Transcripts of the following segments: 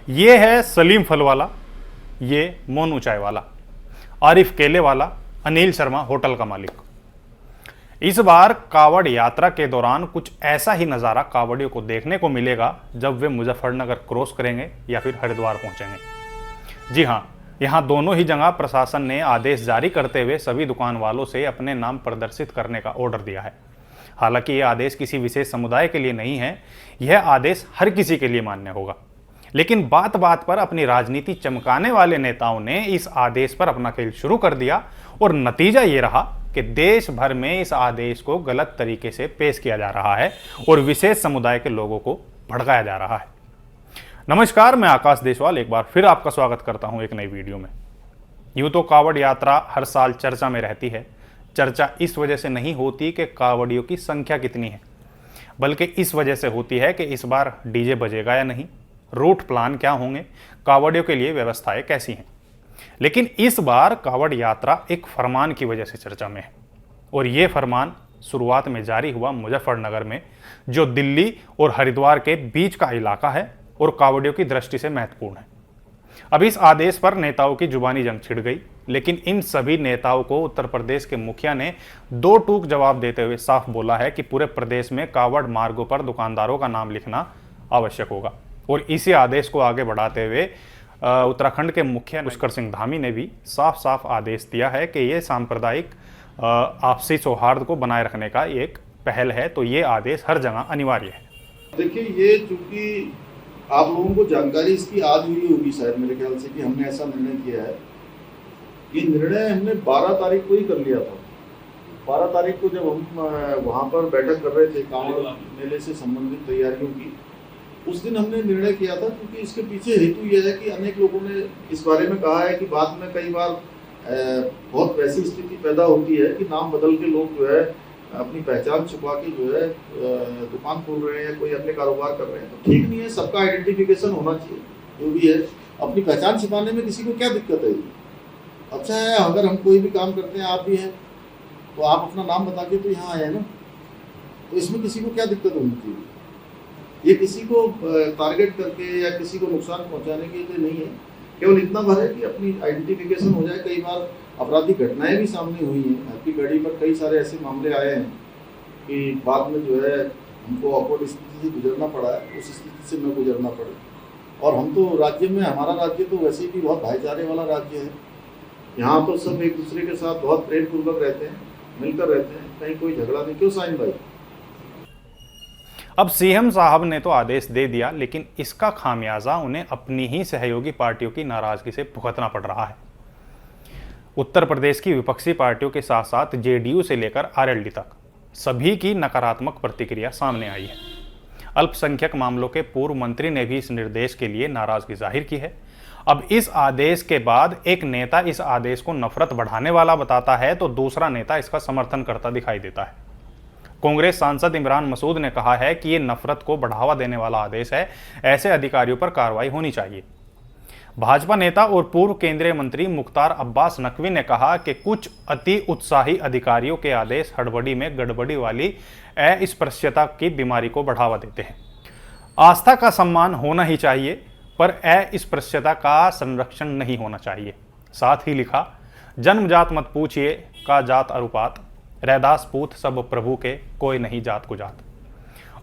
ये है सलीम फल वाला, ये मोनू चाय वाला, आरिफ केले वाला, अनिल शर्मा होटल का मालिक। इस बार कावड़ यात्रा के दौरान कुछ ऐसा ही नज़ारा कावड़ियों को देखने को मिलेगा जब वे मुजफ्फरनगर क्रॉस करेंगे या फिर हरिद्वार पहुंचेंगे। जी हाँ, यहाँ दोनों ही जगह प्रशासन ने आदेश जारी करते हुए सभी दुकान वालों से अपने नाम प्रदर्शित करने का ऑर्डर दिया है। हालांकि यह आदेश किसी विशेष समुदाय के लिए नहीं है, यह आदेश हर किसी के लिए मान्य होगा। लेकिन बात बात पर अपनी राजनीति चमकाने वाले नेताओं ने इस आदेश पर अपना खेल शुरू कर दिया और नतीजा ये रहा कि देश भर में इस आदेश को गलत तरीके से पेश किया जा रहा है और विशेष समुदाय के लोगों को भड़काया जा रहा है। नमस्कार, मैं आकाश देशवाल एक बार फिर आपका स्वागत करता हूं एक नई वीडियो में। यूं तो कावड़ यात्रा हर साल चर्चा में रहती है। चर्चा इस वजह से नहीं होती कि कावड़ियों की संख्या कितनी है, बल्कि इस वजह से होती है कि इस बार डीजे बजेगा या नहीं, रूट प्लान क्या होंगे, कावड़ियों के लिए व्यवस्थाएं कैसी हैं। लेकिन इस बार कावड़ यात्रा एक फरमान की वजह से चर्चा में है और ये फरमान शुरुआत में जारी हुआ मुजफ्फरनगर में, जो दिल्ली और हरिद्वार के बीच का इलाका है और कावड़ियों की दृष्टि से महत्वपूर्ण है। अब इस आदेश पर नेताओं की जुबानी जंग छिड़ गई, लेकिन इन सभी नेताओं को उत्तर प्रदेश के मुखिया ने दो टूक जवाब देते हुए साफ बोला है कि पूरे प्रदेश में कावड़ मार्गों पर दुकानदारों का नाम लिखना आवश्यक होगा। और इसी आदेश को आगे बढ़ाते हुए उत्तराखंड के मुखिया पुष्कर सिंह धामी ने भी साफ साफ आदेश दिया है कि ये सांप्रदायिक आपसी सौहार्द को बनाए रखने का एक पहल है, तो ये आदेश हर जगह अनिवार्य है। देखिए, ये चूंकि आप लोगों को जानकारी इसकी आज हुई होगी शायद, मेरे ख्याल से, कि हमने ऐसा निर्णय किया है। ये निर्णय हमने 12 तारीख को ही कर लिया था। 12 तारीख को जब हम वहाँ पर बैठक कर रहे थे कांवड़ मेले से संबंधित तैयारियों की, उस दिन हमने निर्णय किया था, क्योंकि इसके पीछे हेतु यह है कि अनेक लोगों ने इस बारे में कहा है कि बाद में कई बार बहुत वैसी स्थिति पैदा होती है कि नाम बदल के लोग जो है अपनी पहचान छुपा के जो है दुकान खोल रहे हैं या कोई अन्य कारोबार कर रहे हैं। तो ठीक नहीं है, सबका आइडेंटिफिकेशन होना चाहिए। जो भी है, अपनी पहचान छिपाने में किसी को क्या दिक्कत है? अच्छा है, अगर हम कोई भी काम करते हैं, आप भी हैं, तो आप अपना नाम बता के तो यहाँ आए हैं ना, तो इसमें किसी को क्या दिक्कत होनी चाहिए? ये किसी को टारगेट करके या किसी को नुकसान पहुंचाने के लिए नहीं है। केवल इतना भर है कि अपनी आइडेंटिफिकेशन हो जाए। कई बार आपराधिक घटनाएं भी सामने हुई हैं। आपकी गाड़ी पर कई सारे ऐसे मामले आए हैं कि बाद में जो है हमको ऑकवर्ड स्थिति से गुजरना पड़ा है, उस स्थिति से न गुजरना पड़े। और हम तो राज्य में, हमारा राज्य तो वैसे भी बहुत भाईचारे वाला राज्य है। यहाँ तो सब एक दूसरे के साथ बहुत प्रेम पूर्वक रहते हैं, मिलकर रहते हैं, कहीं कोई झगड़ा नहीं। क्यों साइन भाई? अब सीएम साहब ने तो आदेश दे दिया, लेकिन इसका खामियाजा उन्हें अपनी ही सहयोगी पार्टियों की नाराजगी से भुगतना पड़ रहा है। उत्तर प्रदेश की विपक्षी पार्टियों के साथ साथ जेडीयू से लेकर आरएलडी तक सभी की नकारात्मक प्रतिक्रिया सामने आई है। अल्पसंख्यक मामलों के पूर्व मंत्री ने भी इस निर्देश के लिए नाराजगी जाहिर की है। अब इस आदेश के बाद एक नेता इस आदेश को नफरत बढ़ाने वाला बताता है तो दूसरा नेता इसका समर्थन करता दिखाई देता है। कांग्रेस सांसद इमरान मसूद ने कहा है कि ये नफरत को बढ़ावा देने वाला आदेश है, ऐसे अधिकारियों पर कार्रवाई होनी चाहिए। भाजपा नेता और पूर्व केंद्रीय मंत्री मुख्तार अब्बास नकवी ने कहा कि कुछ अति उत्साही अधिकारियों के आदेश हड़बड़ी में गड़बड़ी वाली अस्पृश्यता की बीमारी को बढ़ावा देते हैं। आस्था का सम्मान होना ही चाहिए, पर अस्पृश्यता का संरक्षण नहीं होना चाहिए। साथ ही लिखा, जन्मजात मत पूछिए का जात अरुपात, रैदास पूत सब प्रभु के, कोई नहीं जात को जात।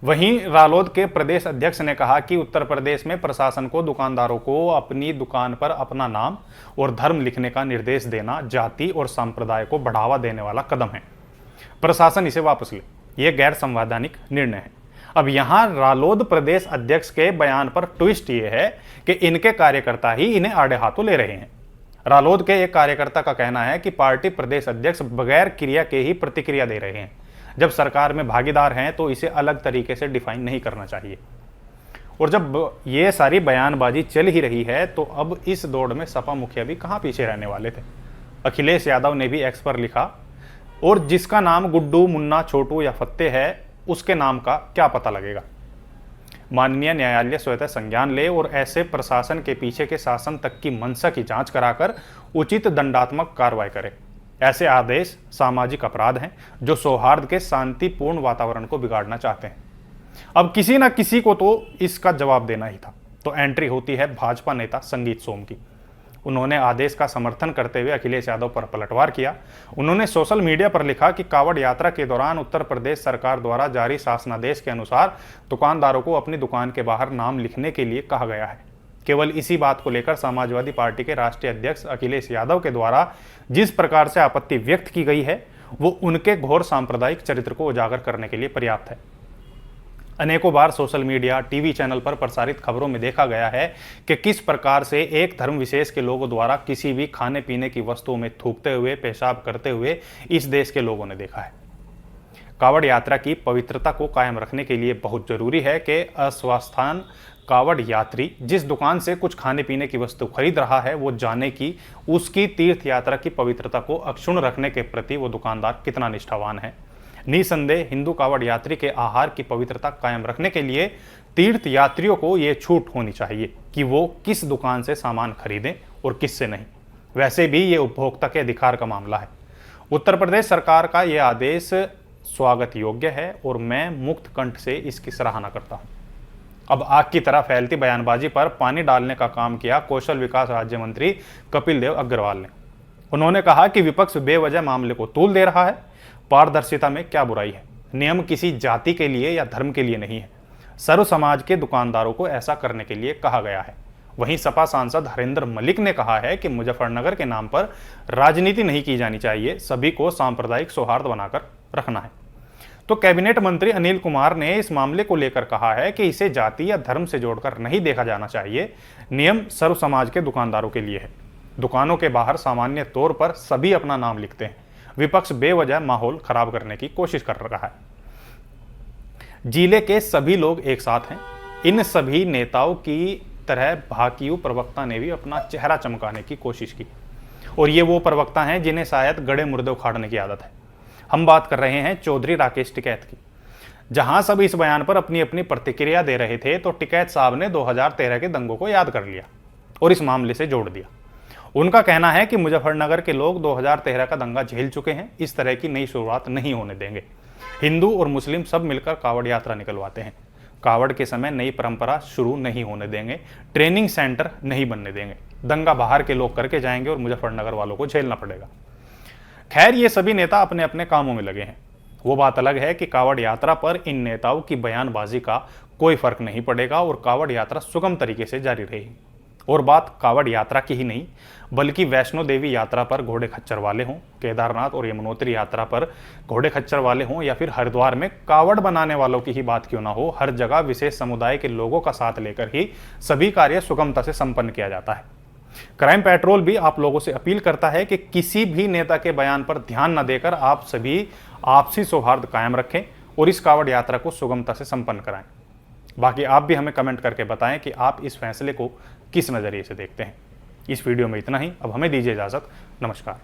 वहीं रालोद के प्रदेश अध्यक्ष ने कहा कि उत्तर प्रदेश में प्रशासन को दुकानदारों को अपनी दुकान पर अपना नाम और धर्म लिखने का निर्देश देना जाति और संप्रदाय को बढ़ावा देने वाला कदम है। प्रशासन इसे वापस ले, यह गैर संवैधानिक निर्णय है। अब यहां रालोद प्रदेश अध्यक्ष के बयान पर ट्विस्ट ये है कि इनके कार्यकर्ता ही इन्हें आड़े हाथों ले रहे हैं। रालोद के एक कार्यकर्ता का कहना है कि पार्टी प्रदेश अध्यक्ष बगैर क्रिया के ही प्रतिक्रिया दे रहे हैं। जब सरकार में भागीदार हैं तो इसे अलग तरीके से डिफाइन नहीं करना चाहिए। और जब ये सारी बयानबाजी चल ही रही है तो अब इस दौड़ में सपा मुखिया भी कहाँ पीछे रहने वाले थे। अखिलेश यादव ने भी एक्स पर लिखा, और जिसका नाम गुड्डू, मुन्ना, छोटू या फत्ते है, उसके नाम का क्या पता लगेगा। माननीय न्यायालय स्वतः संज्ञान ले और ऐसे प्रशासन के पीछे के शासन तक की मंशा की जांच कराकर उचित दंडात्मक कार्रवाई करे। ऐसे आदेश सामाजिक अपराध हैं जो सौहार्द के शांतिपूर्ण वातावरण को बिगाड़ना चाहते हैं। अब किसी न किसी को तो इसका जवाब देना ही था। तो एंट्री होती है भाजपा नेता संगीत सोम की। उन्होंने आदेश का समर्थन करते हुए अखिलेश यादव पर पलटवार किया। उन्होंने सोशल मीडिया पर लिखा कि कावड़ यात्रा के दौरान उत्तर प्रदेश सरकार द्वारा जारी शासनादेश के अनुसार दुकानदारों को अपनी दुकान के बाहर नाम लिखने के लिए कहा गया है। केवल इसी बात को लेकर समाजवादी पार्टी के राष्ट्रीय अध्यक्ष अखिलेश यादव के द्वारा जिस प्रकार से आपत्ति व्यक्त की गई है वो उनके घोर सांप्रदायिक चरित्र को उजागर करने के लिए पर्याप्त है। अनेकों बार सोशल मीडिया, टीवी चैनल पर प्रसारित खबरों में देखा गया है कि किस प्रकार से एक धर्म विशेष के लोगों द्वारा किसी भी खाने पीने की वस्तुओं में थूकते हुए, पेशाब करते हुए इस देश के लोगों ने देखा है। कावड़ यात्रा की पवित्रता को कायम रखने के लिए बहुत जरूरी है कि अस्वस्थान कावड़ यात्री जिस दुकान से कुछ खाने पीने की वस्तु खरीद रहा है वो जाने की उसकी तीर्थ यात्रा की पवित्रता को अक्षुण्ण रखने के प्रति वो दुकानदार कितना निष्ठावान है। निसंदेह हिंदू कावड़ यात्री के आहार की पवित्रता कायम रखने के लिए तीर्थ यात्रियों को ये छूट होनी चाहिए कि वो किस दुकान से सामान खरीदें और किससे नहीं। वैसे भी ये उपभोक्ता के अधिकार का मामला है। उत्तर प्रदेश सरकार का ये आदेश स्वागत योग्य है और मैं मुक्त कंठ से इसकी सराहना करता हूँ। अब आग की तरह फैलती बयानबाजी पर पानी डालने का काम किया कौशल विकास राज्य मंत्री कपिल देव अग्रवाल ने। उन्होंने कहा कि विपक्ष बेवजह मामले को तूल दे रहा है। पारदर्शिता में क्या बुराई है? नियम किसी जाति के लिए या धर्म के लिए नहीं है। सर्व समाज के दुकानदारों को ऐसा करने के लिए कहा गया है। वहीं सपा सांसद हरिंदर मलिक ने कहा है कि मुजफ्फरनगर के नाम पर राजनीति नहीं की जानी चाहिए, सभी को सांप्रदायिक सौहार्द बनाकर रखना है। तो कैबिनेट मंत्री अनिल कुमार ने इस मामले को लेकर कहा है कि इसे जाति या धर्म से जोड़कर नहीं देखा जाना चाहिए। नियम सर्व समाज के दुकानदारों के लिए है। दुकानों के बाहर सामान्य तौर पर सभी अपना नाम लिखते हैं। विपक्ष बेवजह माहौल खराब करने की कोशिश कर रहा है। जिले के सभी लोग एक साथ हैं। इन सभी नेताओं की तरह भाकियू प्रवक्ता ने भी अपना चेहरा चमकाने की कोशिश की और ये वो प्रवक्ता हैं जिन्हें शायद गड़े मुर्दे उखाड़ने की आदत है। हम बात कर रहे हैं चौधरी राकेश टिकैत की। जहां सब इस बयान पर अपनी अपनी प्रतिक्रिया दे रहे थे तो टिकैत साहब ने 2013 के दंगों को याद कर लिया और इस मामले से जोड़ दिया। उनका कहना है कि मुजफ्फरनगर के लोग 2013 का दंगा झेल चुके हैं, इस तरह की नई शुरुआत नहीं होने देंगे। हिंदू और मुस्लिम सब मिलकर कावड़ यात्रा निकलवाते हैं। कावड़ के समय नई परंपरा शुरू नहीं होने देंगे, ट्रेनिंग सेंटर नहीं बनने देंगे। दंगा बाहर के लोग करके जाएंगे और मुजफ्फरनगर वालों को झेलना पड़ेगा। खैर, ये सभी नेता अपने अपने कामों में लगे हैं। वो बात अलग है कि कावड़ यात्रा पर इन नेताओं की बयानबाजी का कोई फर्क नहीं पड़ेगा और कावड़ यात्रा सुगम तरीके से जारी रहेगी। और बात कावड़ यात्रा की ही नहीं बल्कि वैष्णो देवी यात्रा पर घोड़े खच्चर वाले हों, केदारनाथ और यमुनोत्री यात्रा पर घोड़े खच्चर वाले हों या फिर हरिद्वार में कावड़ बनाने वालों की ही बात क्यों ना हो, हर जगह विशेष समुदाय के लोगों का साथ लेकर ही सभी कार्य सुगमता से संपन्न किया जाता है। क्राइम पेट्रोल भी आप लोगों से अपील करता है कि किसी भी नेता के बयान पर ध्यान न देकर आप सभी आपसी सौहार्द कायम रखें और इस कावड़ यात्रा को सुगमता से संपन्न कराएं। बाकी आप भी हमें कमेंट करके बताएं कि आप इस फैसले को किस नज़रिए से देखते हैं। इस वीडियो में इतना ही। अब हमें दीजिए इजाज़त। नमस्कार।